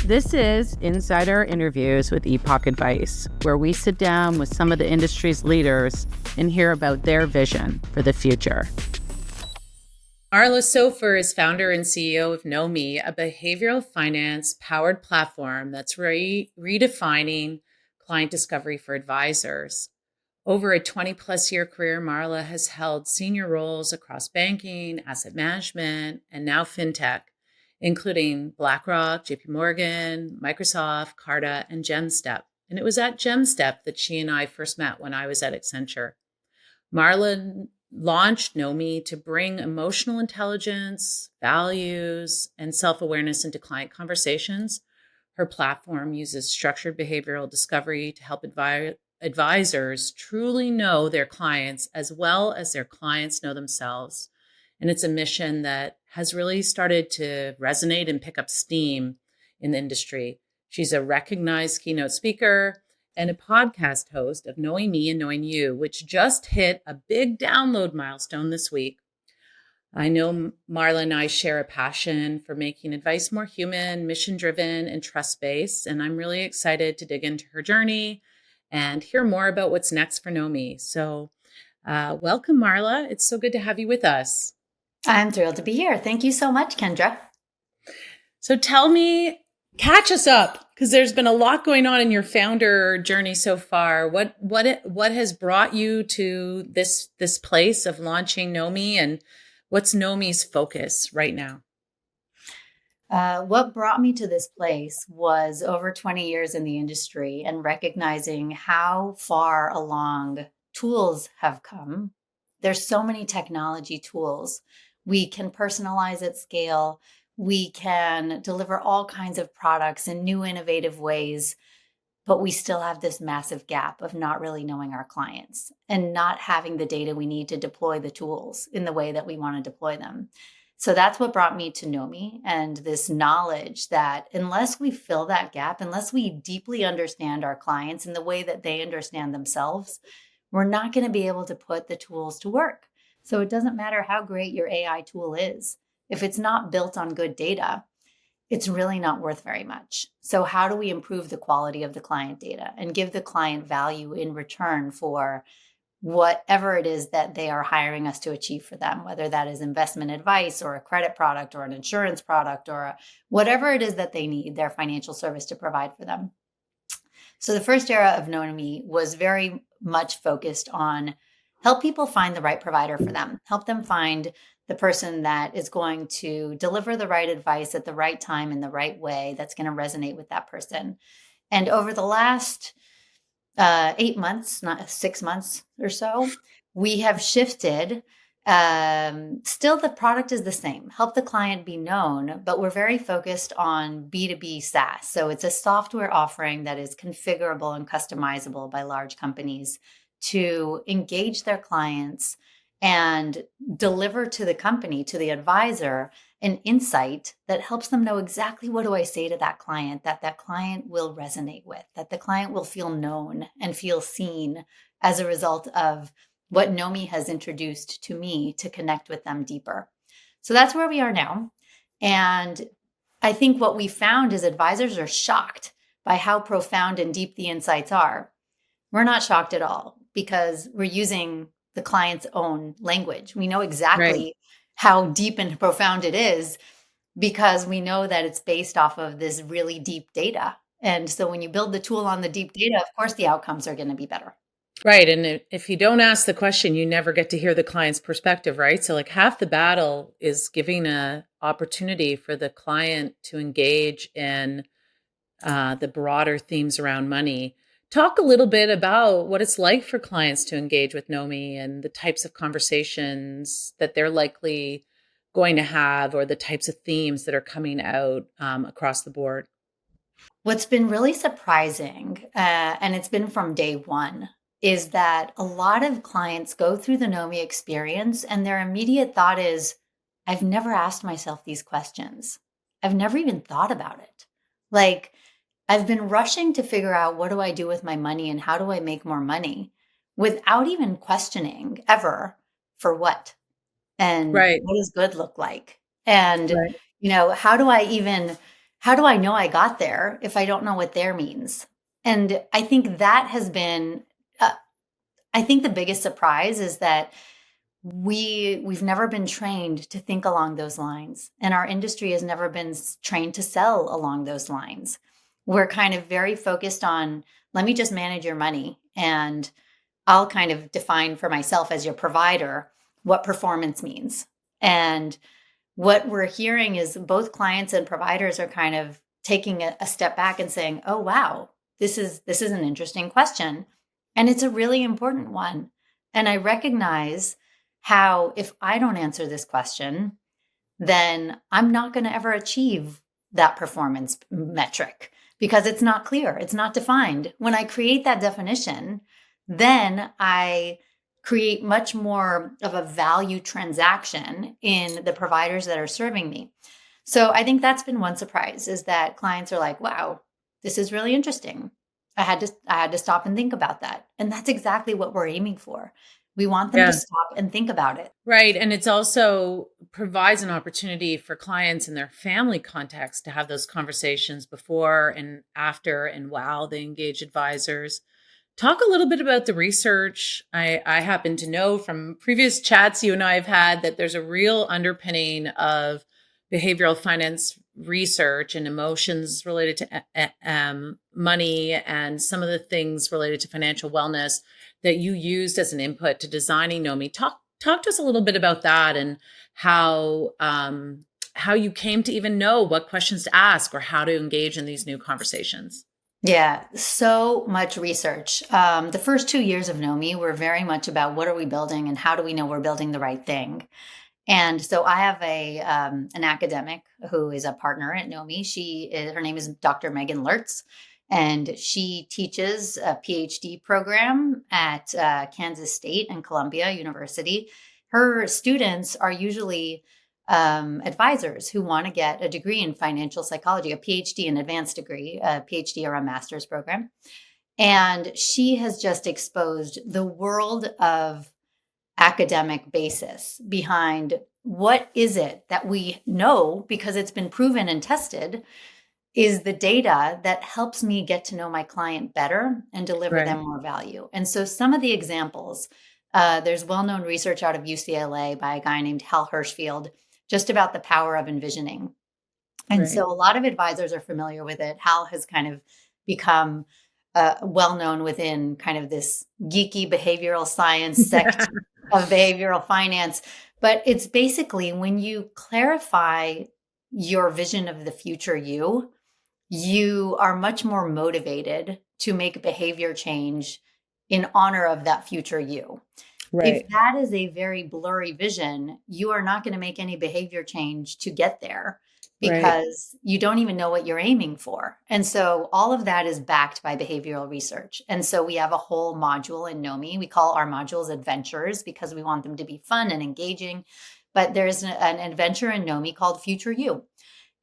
This is Insider Interviews with Epok Advice, where we sit down with some of the industry's leaders and hear about their vision for the future. Mara Sofer is founder and CEO of Knomee, a behavioral finance powered platform that's redefining client discovery for advisors. Over a 20-plus year career, Marla has held senior roles across banking, asset management, and now fintech, including BlackRock, JP Morgan, Microsoft, Carta, and GemStep. And it was at GemStep that she and I first met when I was at Accenture. Marla launched Knomee to bring emotional intelligence, values, and self-awareness into client conversations. Her platform uses structured behavioral discovery to help advisors truly know their clients as well as their clients know themselves. And it's a mission that has really started to resonate and pick up steam in the industry. She's a recognized keynote speaker and a podcast host of Knowing Me and Knowing You, which just hit a big download milestone this week. I know Marla and I share a passion for making advice more human, mission-driven, and trust-based, and I'm really excited to dig into her journey and hear more about what's next for Knomee. So welcome, Marla. It's so good to have you with us. I'm thrilled to be here. Thank you so much, Kendra. So tell me, catch us up, because there's been a lot going on in your founder journey so far. What has brought you to this place of launching Knomee, and what's Knomee's focus right now? What brought me to this place was over 20 years in the industry and recognizing how far along tools have come. There's so many technology tools. We can personalize at scale. We can deliver all kinds of products in new, innovative ways, but we still have this massive gap of not really knowing our clients and not having the data we need to deploy the tools in the way that we want to deploy them. So that's what brought me to Knomee, and this knowledge that unless we fill that gap, unless we deeply understand our clients in the way that they understand themselves, we're not going to be able to put the tools to work. So it doesn't matter how great your AI tool is. If it's not built on good data, it's really not worth very much. So how do we improve the quality of the client data and give the client value in return for whatever it is that they are hiring us to achieve for them, whether that is investment advice or a credit product or an insurance product or whatever it is that they need their financial service to provide for them. So the first era of Knomee was very much focused on help people find the right provider for them, help them find the person that is going to deliver the right advice at the right time in the right way that's going to resonate with that person. And over the last 8 months, not 6 months or so, we have shifted. Still, the product is the same. Help the client be known, but we're very focused on B2B SaaS. So it's a software offering that is configurable and customizable by large companies to engage their clients and deliver to the company, to the advisor, an insight that helps them know exactly what do I say to that client that that client will resonate with, that the client will feel known and feel seen as a result of what Knomee has introduced to me to connect with them deeper. So that's where we are now. And I think what we found is advisors are shocked by how profound and deep the insights are. We're not shocked at all because we're using the client's own language. We know exactly how deep and profound it is because we know that it's based off of this really deep data. And so when you build the tool on the deep data, of course, the outcomes are going to be better. Right. And if you don't ask the question, you never get to hear the client's perspective, right? So like half the battle is giving an opportunity for the client to engage in the broader themes around money. Talk a little bit about what it's like for clients to engage with Knomee and the types of conversations that they're likely going to have or the types of themes that are coming out across the board. What's been really surprising, and it's been from day one, is that a lot of clients go through the Knomee experience and their immediate thought is, I've never asked myself these questions. I've never even thought about it. Like, I've been rushing to figure out what do I do with my money and how do I make more money without even questioning ever for what and what does good look like? And, how do I even how do I know I got there if I don't know what there means? And I think that has been, I think the biggest surprise is that we've never been trained to think along those lines, and our industry has never been trained to sell along those lines. We're kind of very focused on, let me just manage your money, and I'll kind of define for myself as your provider what performance means. And what we're hearing is both clients and providers are kind of taking a step back and saying, "Oh wow, this is an interesting question, and it's a really important one." And I recognize how if I don't answer this question, then I'm not going to ever achieve that performance metric because it's not clear, it's not defined. When I create that definition, then I create much more of a value transaction in the providers that are serving me. So I think that's been one surprise, is that clients are like, wow, this is really interesting. I had to stop and think about that. And that's exactly what we're aiming for. We want them to Yeah. stop and think about it. Right. And it's also provides an opportunity for clients in their family context to have those conversations before and after and while they engage advisors. Talk a little bit about the research. I happen to know from previous chats you and I have had that there's a real underpinning of behavioral finance research and emotions related to money and some of the things related to financial wellness that you used as an input to designing Knomee. Talk to us a little bit about that and how you came to even know what questions to ask or how to engage in these new conversations. Yeah, so much research. The first 2 years of Knomee were very much about what are we building and how do we know we're building the right thing. And so I have an academic who is a partner at Knomee. Her name is Dr. Megan Lertz, and she teaches a PhD program at Kansas State and Columbia University. Her students are usually advisors who want to get a degree in financial psychology, a PhD, an advanced degree, a PhD or a master's program. And she has just exposed the world of academic basis behind what is it that we know, because it's been proven and tested, is the data that helps me get to know my client better and deliver them more value. And so some of the examples, there's well-known research out of UCLA by a guy named Hal Hirschfield just about the power of envisioning. And so a lot of advisors are familiar with it. Hal has kind of become well-known within kind of this geeky behavioral science sect of behavioral finance. But it's basically when you clarify your vision of the future you are much more motivated to make behavior change in honor of that future you. Right. If that is a very blurry vision, you are not going to make any behavior change to get there because you don't even know what you're aiming for. And so all of that is backed by behavioral research. And so we have a whole module in Knomee. We call our modules adventures because we want them to be fun and engaging. But there's an adventure in Knomee called Future You.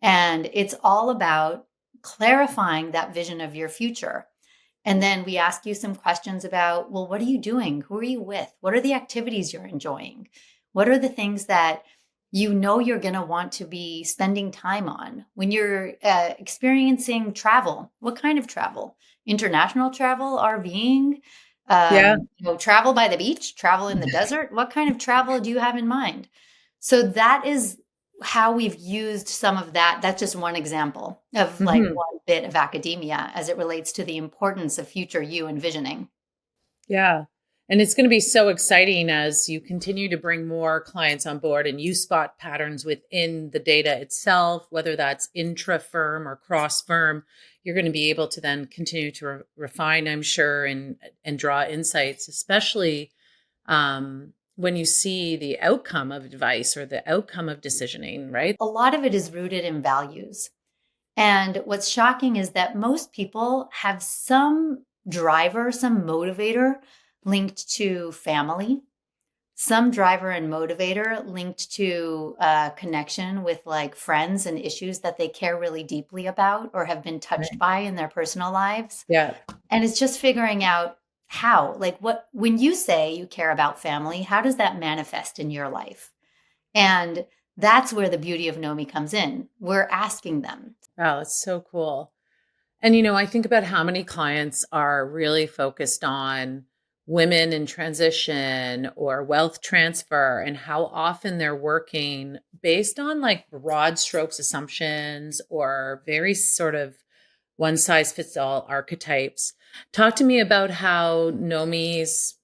And it's all about clarifying that vision of your future. And then we ask you some questions about, well, what are you doing? Who are you with? What are the activities you're enjoying? What are the things that you know you're going to want to be spending time on? When you're experiencing travel, what kind of travel? International travel, RVing, travel by the beach, travel in the desert? What kind of travel do you have in mind? So that is how we've used some of that. That's just one example of like one bit of academia as it relates to the importance of future you envisioning. Yeah. And it's going to be so exciting as you continue to bring more clients on board and you spot patterns within the data itself, whether that's intra-firm or cross-firm. You're going to be able to then continue to refine, I'm sure, and draw insights, especially when you see the outcome of advice or the outcome of decisioning, right? A lot of it is rooted in values. And what's shocking is that most people have some driver, some motivator linked to family, some driver and motivator linked to connection with like friends and issues that they care really deeply about or have been touched by in their personal lives. Yeah. And it's just figuring out how, like when you say you care about family, how does that manifest in your life? And that's where the beauty of Knomee comes in. We're asking them. Wow, that's so cool. And, I think about how many clients are really focused on women in transition or wealth transfer and how often they're working based on like broad strokes assumptions or very sort of one size fits all archetypes. Talk to me about how Knomee's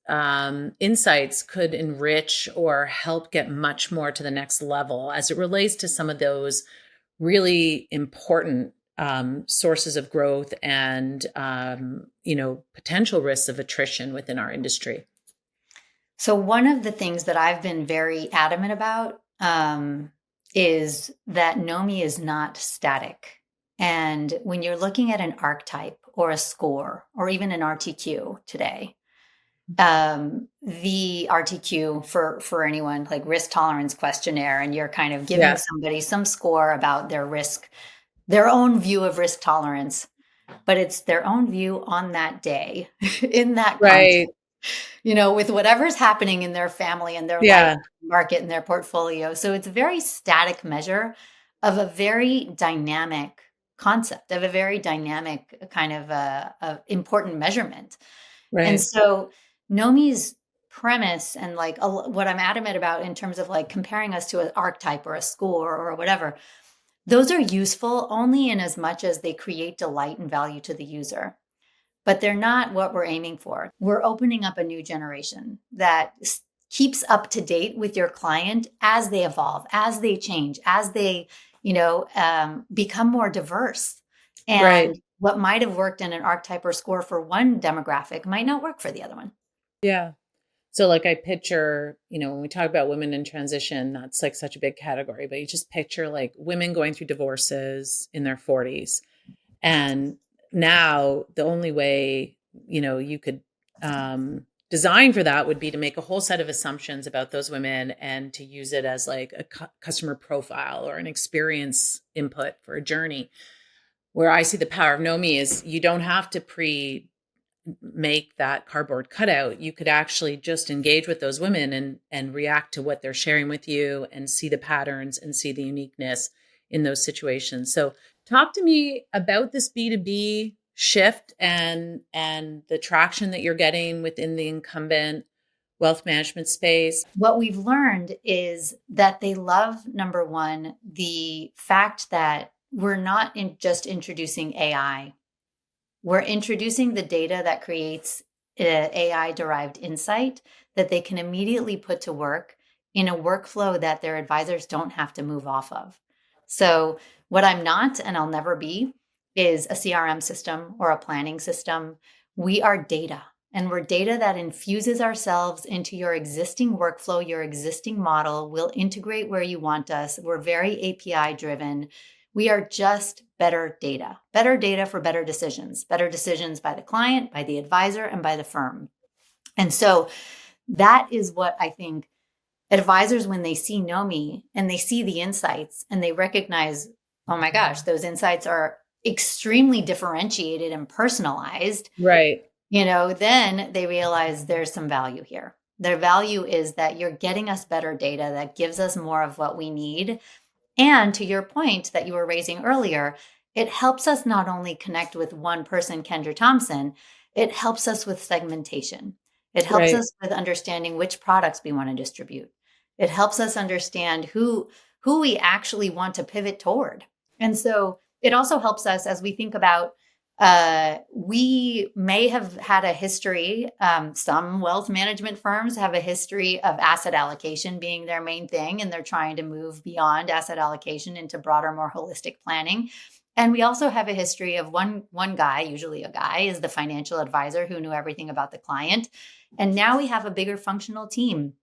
insights could enrich or help get much more to the next level as it relates to some of those really important sources of growth and potential risks of attrition within our industry. So one of the things that I've been very adamant about is that Knomee is not static. And when you're looking at an archetype or a score or even an RTQ today, the RTQ for anyone like risk tolerance questionnaire, and you're kind of giving Yeah. somebody some score about their risk, their own view of risk tolerance, but it's their own view on that day in that context, Right. with whatever's happening in their family and their life Yeah. market and their portfolio. So it's a very static measure of a very dynamic concept, of a very dynamic kind of important measurement. And Right. so Nomi's premise and like what I'm adamant about in terms of like comparing us to an archetype or a score or whatever, those are useful only in as much as they create delight and value to the user. But they're not what we're aiming for. We're opening up a new generation that keeps up to date with your client as they evolve, as they change, as they, become more diverse. Right. And what might have worked in an archetype or score for one demographic might not work for the other one. Yeah. So like I picture, when we talk about women in transition, that's like such a big category, but you just picture like women going through divorces in their 40s. And now the only way, you could design for that would be to make a whole set of assumptions about those women and to use it as like a customer profile or an experience input for a journey. Where I see the power of Nomi is you don't have to make that cardboard cutout. You could actually just engage with those women and react to what they're sharing with you and see the patterns and see the uniqueness in those situations. So talk to me about this B2B shift and the traction that you're getting within the incumbent wealth management space. What we've learned is that they love, number one, the fact that we're not just introducing AI. We're introducing the data that creates AI derived insight that they can immediately put to work in a workflow that their advisors don't have to move off of. So, what I'm not and I'll never be is a CRM system or a planning system. We are data, and we're data that infuses ourselves into your existing workflow, your existing model. We'll integrate where you want us. We're very API driven. We are just better data for better decisions by the client, by the advisor, and by the firm. And so that is what I think advisors, when they see Knomee and they see the insights and they recognize, oh my gosh, those insights are extremely differentiated and personalized, Right. then they realize there's some value here. Their value is that you're getting us better data that gives us more of what we need. And to your point that you were raising earlier, it helps us not only connect with one person, Kendra Thompson, it helps us with segmentation. It helps Right. us with understanding which products we want to distribute. It helps us understand who we actually want to pivot toward. And so it also helps us as we think about we may have had a history. Some wealth management firms have a history of asset allocation being their main thing, and they're trying to move beyond asset allocation into broader, more holistic planning. And we also have a history of one guy, usually a guy, is the financial advisor who knew everything about the client. And now we have a bigger functional team,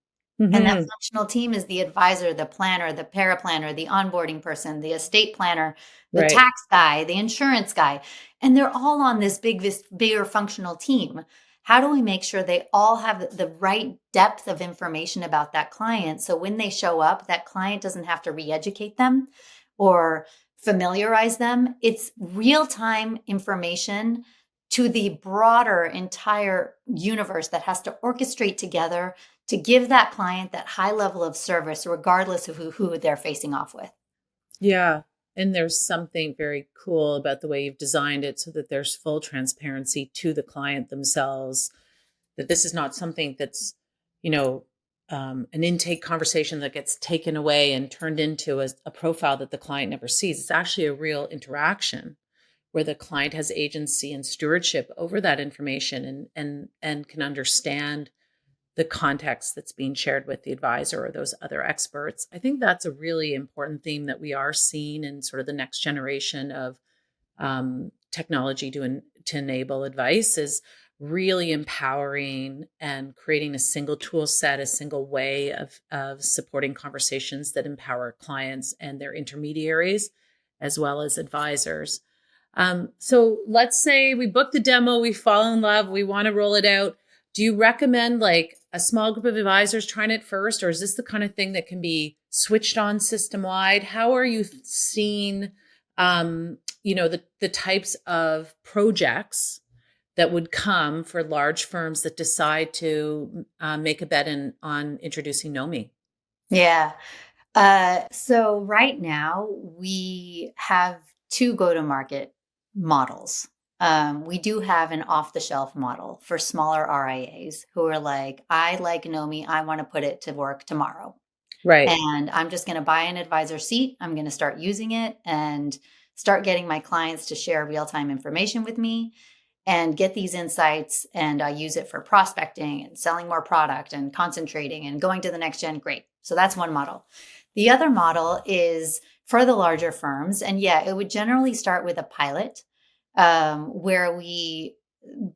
and that Mm-hmm. functional team is the advisor, the planner, the paraplanner, the onboarding person, the estate planner, the Right. tax guy, the insurance guy. And they're all on this bigger functional team. How do we make sure they all have the right depth of information about that client? So when they show up, that client doesn't have to re-educate them or familiarize them. It's real-time information to the broader entire universe that has to orchestrate together to give that client that high level of service, regardless of who they're facing off with. Yeah. And there's something very cool about the way you've designed it so that there's full transparency to the client themselves, that this is not something that's, you know, an intake conversation that gets taken away and turned into a profile that the client never sees. It's actually a real interaction where the client has agency and stewardship over that information and can understand the context that's being shared with the advisor or those other experts. I think that's a really important theme that we are seeing in sort of the next generation of technology to enable advice, is really empowering and creating a single tool set, a single way of supporting conversations that empower clients and their intermediaries, as well as advisors. So let's say we book the demo, we fall in love, we want to roll it out. Do you recommend like a small group of advisors trying it first, or is this the kind of thing that can be switched on system wide? How are you seeing, the types of projects that would come for large firms that decide to make a bet on introducing Knomee? Yeah. So right now we have two go-to-market models. We do have an off-the-shelf model for smaller RIAs who are like, I like Knomee, I want to put it to work tomorrow. Right. And I'm just going to buy an advisor seat. I'm going to start using it and start getting my clients to share real-time information with me and get these insights, and use it for prospecting and selling more product and concentrating and going to the next gen. Great. So that's one model. The other model is for the larger firms. And yeah, it would generally start with a pilot where we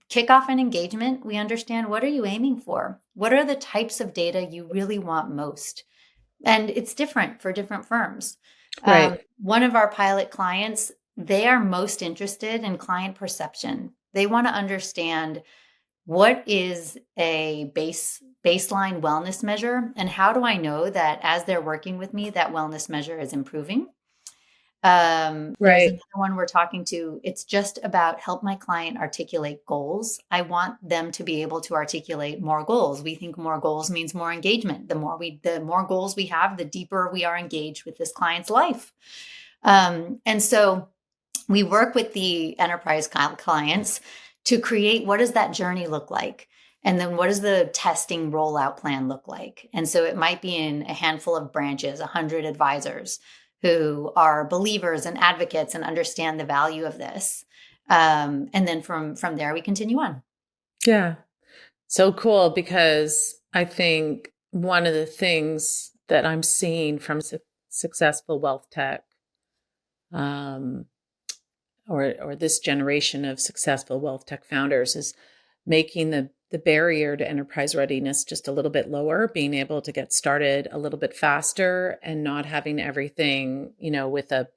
kick off an engagement. We understand, what are you aiming for? What are the types of data you really want most? And it's different for different firms. Right. One of our pilot clients, they are most interested in client perception. They want to understand, what is a baseline wellness measure, and how do I know that as they're working with me, that wellness measure is improving? There's Right. another one we're talking to. It's just about help my client articulate goals. I want them to be able to articulate more goals. We think more goals means more engagement. The more goals we have, the deeper we are engaged with this client's life. And so we work with the enterprise clients to create, what does that journey look like? And then what does the testing rollout plan look like? And so it might be in a handful of branches, 100 advisors who are believers and advocates and understand the value of this. And then from there, we continue on. Yeah. So cool, because I think one of the things that I'm seeing from successful wealth tech, um, or this generation of successful wealth tech founders, is making the barrier to enterprise readiness just a little bit lower, being able to get started a little bit faster and not having everything, with a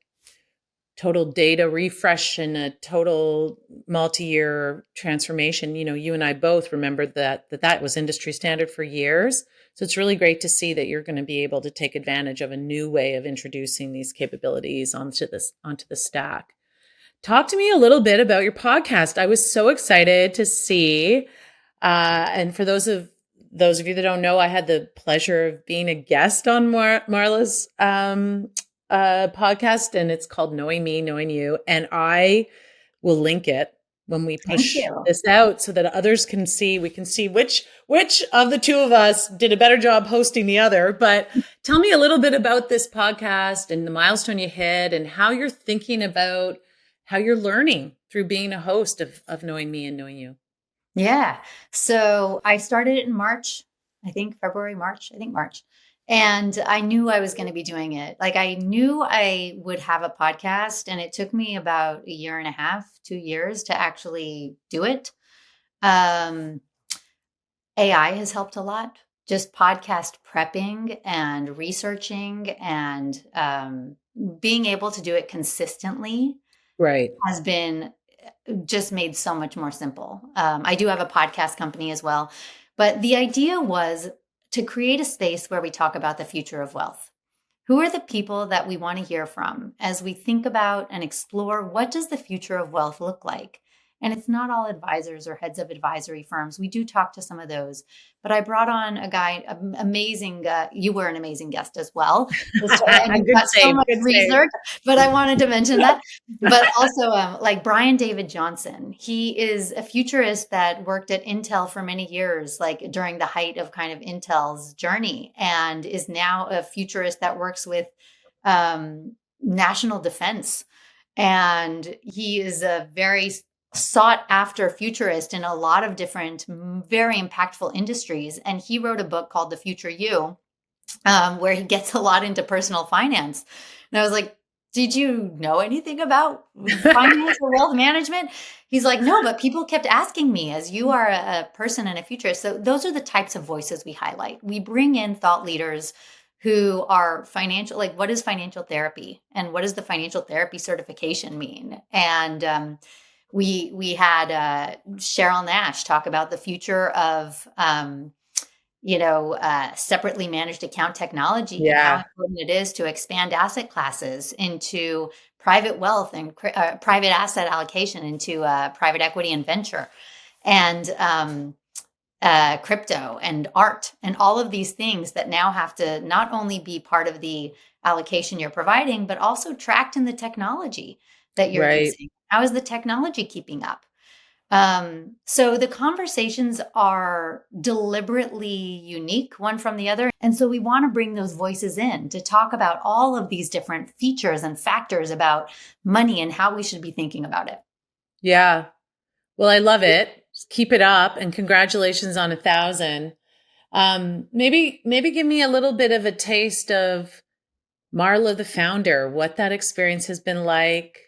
total data refresh and a total multi-year transformation. You and I both remembered that was industry standard for years. So it's really great to see that you're going to be able to take advantage of a new way of introducing these capabilities onto the stack. Talk to me a little bit about your podcast. I was so excited to see. And for those of you that don't know, I had the pleasure of being a guest on Marla's podcast, and it's called Knowing Me, Knowing You. And I will link it when we Thank push you. this out so that others can see. We can see which of the two of us did a better job hosting the other. But tell me a little bit about this podcast and the milestone you hit, and how you're thinking about how you're learning through being a host of Knowing Me and Knowing You. Yeah. So I started it in March, I think February, March, I think March. And I knew I was going to be doing it. Like, I knew I would have a podcast, and it took me about a year and a half, 2 years to actually do it. AI has helped a lot. Just podcast prepping and researching and being able to do it consistently Right. has been just made so much more simple. I do have a podcast company as well, but the idea was to create a space where we talk about the future of wealth. Who are the people that we want to hear from as we think about and explore, what does the future of wealth look like? And it's not all advisors or heads of advisory firms. We do talk to some of those, but I brought on a guy, amazing. You were an amazing guest as well, and you've Good got so save. much Good save. research. But I wanted to mention that. But also, like Brian David Johnson, he is a futurist that worked at Intel for many years, like during the height of kind of Intel's journey, and is now a futurist that works with national defense. And he is a very sought after futurist in a lot of different, very impactful industries. And he wrote a book called The Future You, where he gets a lot into personal finance. And I was like, did you know anything about finance or wealth management? He's like, no, but people kept asking me, as you are a person and a futurist. So those are the types of voices we highlight. We bring in thought leaders who are financial, like what is financial therapy and what does the financial therapy certification mean? And we had Cheryl Nash talk about the future of separately managed account technology and how Yeah. important it is to expand asset classes into private wealth and private asset allocation into private equity and venture and crypto and art and all of these things that now have to not only be part of the allocation you're providing, but also tracked in the technology that you're Right. using. How is the technology keeping up? So the conversations are deliberately unique one from the other. And so we want to bring those voices in to talk about all of these different features and factors about money and how we should be thinking about it. Yeah. Well, I love it. Keep it up, and congratulations on 1,000. Maybe give me a little bit of a taste of Marla, the founder, what that experience has been like.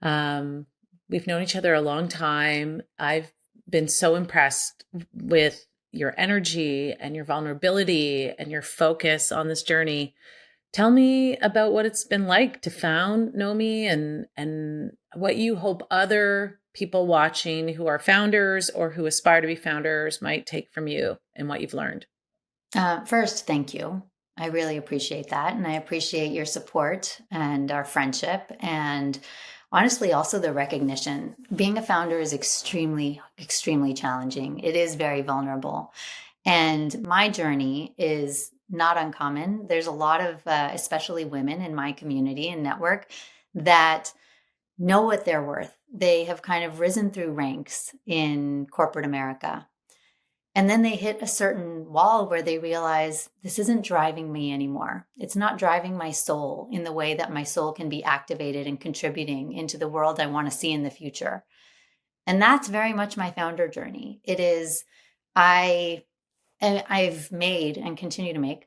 Um, we've known each other a long time. I've been so impressed with your energy and your vulnerability and your focus on this journey. Tell me about what it's been like to found Knomee and what you hope other people watching who are founders or who aspire to be founders might take from you and what you've learned. First, thank you. I really appreciate that. And I appreciate your support and our friendship. And honestly, also the recognition. Being a founder is extremely, extremely challenging. It is very vulnerable. And my journey is not uncommon. There's a lot of, especially women in my community and network, that know what they're worth. They have kind of risen through ranks in corporate America. And then they hit a certain wall where they realize this isn't driving me anymore. It's not driving my soul in the way that my soul can be activated and contributing into the world I want to see in the future. And that's very much my founder journey. It is, I've made and continue to make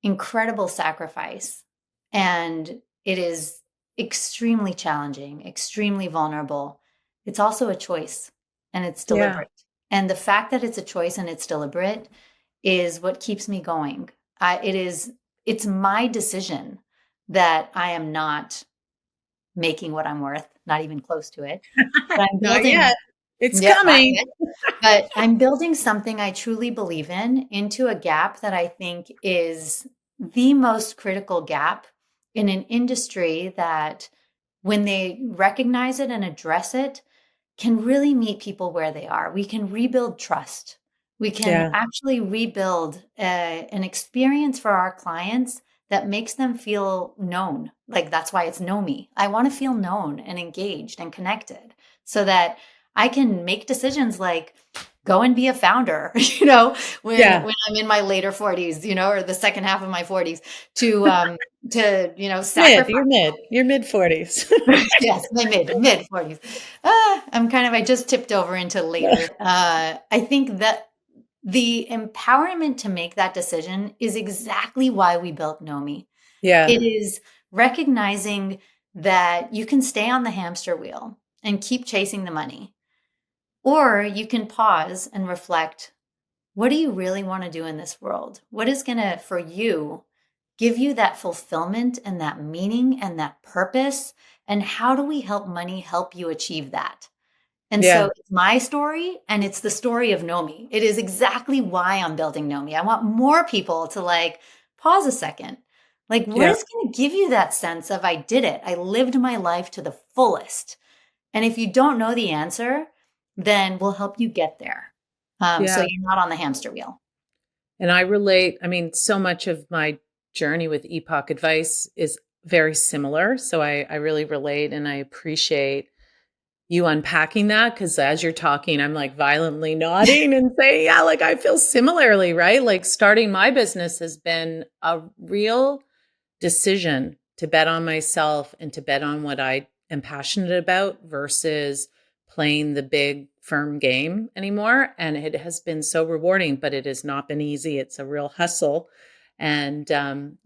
incredible sacrifice. And it is extremely challenging, extremely vulnerable. It's also a choice and it's Yeah. deliberate. And the fact that it's a choice and it's deliberate is what keeps me going. It's my decision that I am not making what I'm worth, not even close to it. But I'm Not building, yet. It's yeah, not coming. yet. But I'm building something I truly believe in into a gap that I think is the most critical gap in an industry that, when they recognize it and address it, can really meet people where they are. We can rebuild trust. We can Yeah. actually rebuild an experience for our clients that makes them feel known. Like that's why it's Knomee. I want to feel known and engaged and connected so that I can make decisions like go and be a founder, Yeah. when I'm in my later 40s, or the second half of my 40s to Mid. sacrifice. You're mid. You're mid 40s. Yes, my mid 40s. I just tipped over into later. I think that the empowerment to make that decision is exactly why we built Knomee. Yeah. It is recognizing that you can stay on the hamster wheel and keep chasing the money, or you can pause and reflect. What do you really want to do in this world? What is going to, for you, give you that fulfillment and that meaning and that purpose? And how do we help money help you achieve that? And Yeah. so it's my story and it's the story of Knomee. It is exactly why I'm building Knomee. I want more people to pause a second. What Yeah. is going to give you that sense of I did it? I lived my life to the fullest. And if you don't know the answer, then we'll help you get there. So you're not on the hamster wheel. And I relate. I mean, so much of my journey with Epok Advice is very similar. So I really relate, and I appreciate you unpacking that, because as you're talking, I'm like violently nodding and saying, yeah, like I feel similarly, right? Like starting my business has been a real decision to bet on myself and to bet on what I am passionate about versus playing the big firm game anymore. And it has been so rewarding, but it has not been easy. It's a real hustle. And I'm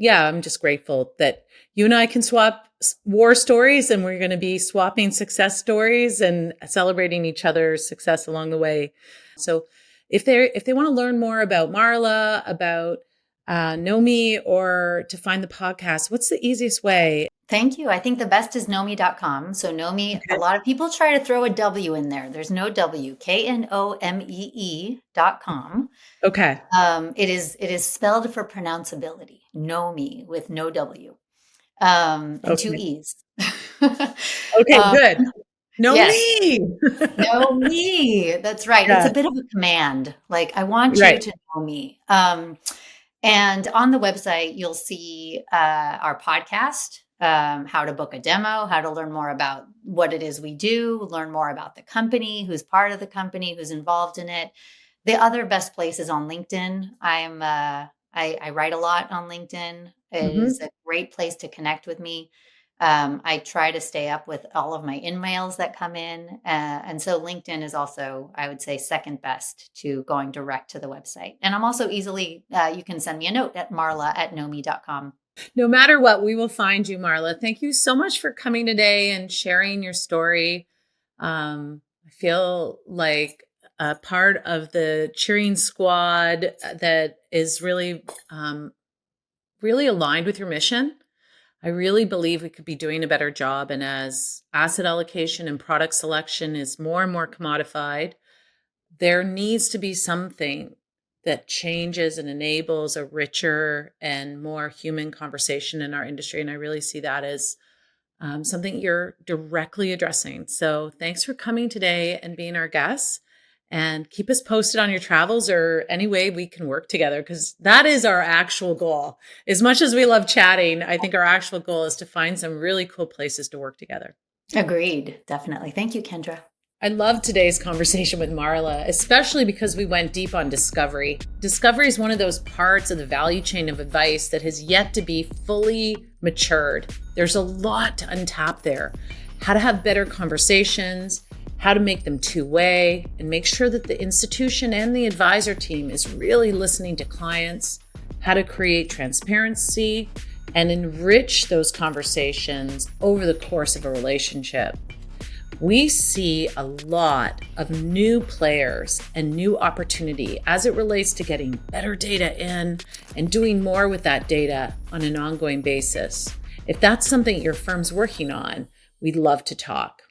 just grateful that you and I can swap war stories, and we're going to be swapping success stories and celebrating each other's success along the way. So if they want to learn more about Marla, about Knomee, or to find the podcast, what's the easiest way? Thank you. I think the best is Knomee.com. So Knomee, okay. A lot of people try to throw a W in there. There's no W, KNOMEE.com. Okay. It is spelled for pronounceability. Knomee with no W. And two E's. Okay, good. Knomee. Knomee. That's right. Yeah. It's a bit of a command. Like, I want you to know me. And on the website, you'll see our podcast, how to book a demo, how to learn more about what it is we do, learn more about the company, who's part of the company, who's involved in it. The other best place is on LinkedIn. I write a lot on LinkedIn. It is a great place to connect with me. I try to stay up with all of my emails that come in. And so LinkedIn is also, I would say, second best to going direct to the website. And I'm also easily, you can send me a note at marla@knomee.com. No matter what, we will find you, Marla. Thank you so much for coming today and sharing your story. I feel like a part of the cheering squad that is really, really aligned with your mission. I really believe we could be doing a better job. And as asset allocation and product selection is more and more commodified, there needs to be something that changes and enables a richer and more human conversation in our industry. And I really see that as something you're directly addressing. So thanks for coming today and being our guest. And keep us posted on your travels or any way we can work together, because that is our actual goal. As much as we love chatting, I think our actual goal is to find some really cool places to work together. Agreed. Definitely. Thank you, Kendra. I love today's conversation with Marla, especially because we went deep on discovery. Discovery is one of those parts of the value chain of advice that has yet to be fully matured. There's a lot to untap there. How to have better conversations, how to make them two-way, and make sure that the institution and the advisor team is really listening to clients, how to create transparency and enrich those conversations over the course of a relationship. We see a lot of new players and new opportunity as it relates to getting better data in and doing more with that data on an ongoing basis. If that's something your firm's working on, we'd love to talk.